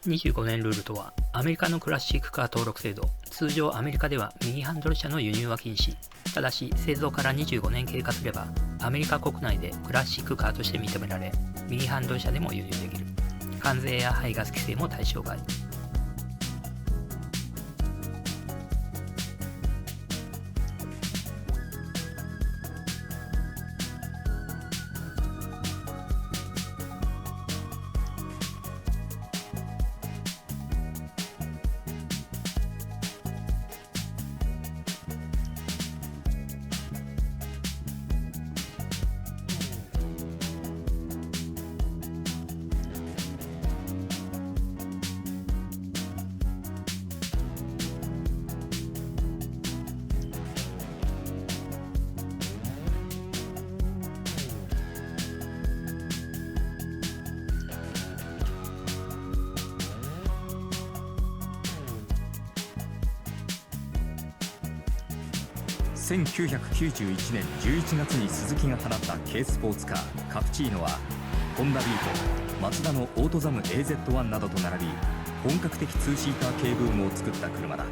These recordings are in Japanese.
2025年ルールとは、アメリカのクラシックカー登録制度。通常アメリカでは右ハンドル車の輸入は禁止。ただし、製造から25年経過すれば、アメリカ国内でクラシックカーとして認められ、右ハンドル車でも輸入できる。関税や排ガス規制も対象外。1991年11月にスズキが放った軽スポーツカーカプチーノはホンダビート、マツダのオートザム AZ1 などと並び本格的ツーシーター系ブームを作った車だ。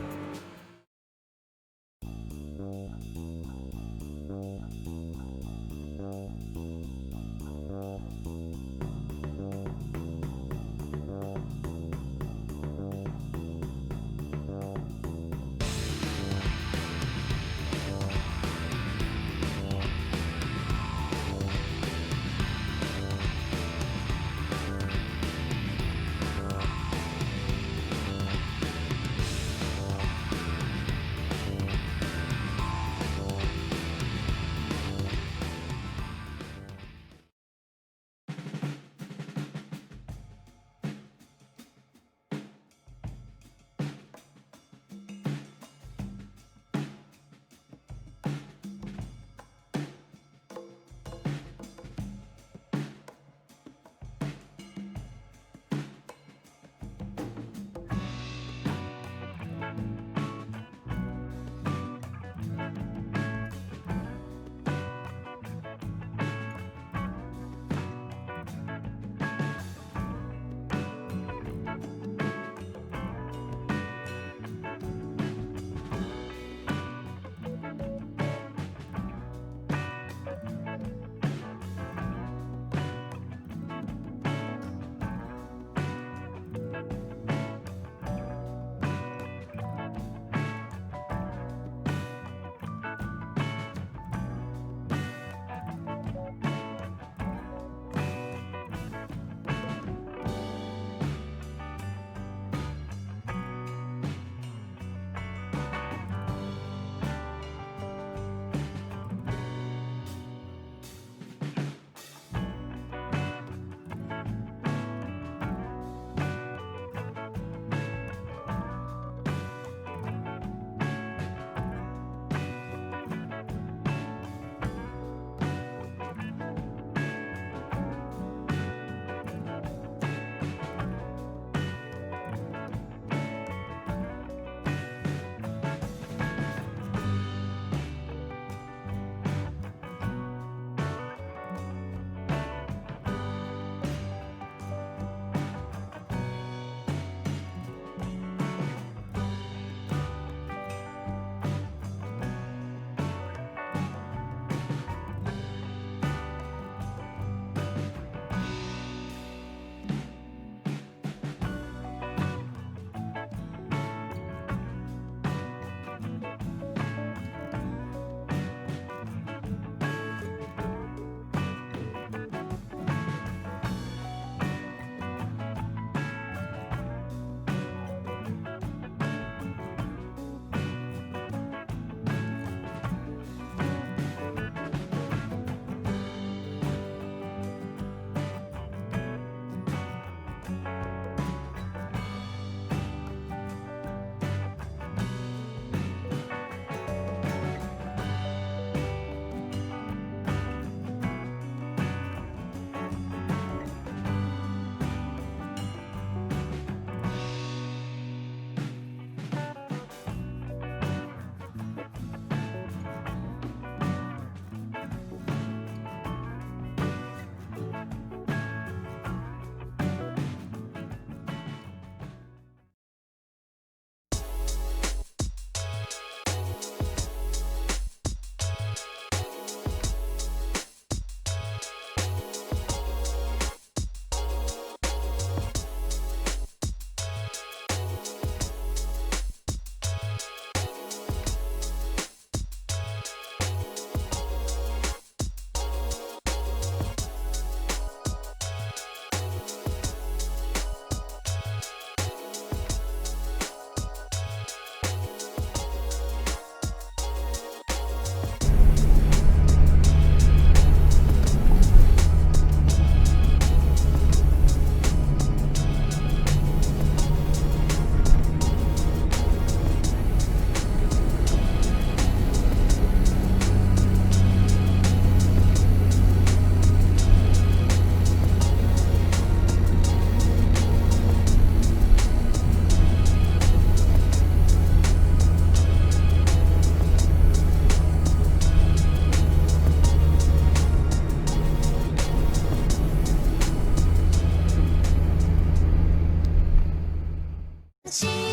し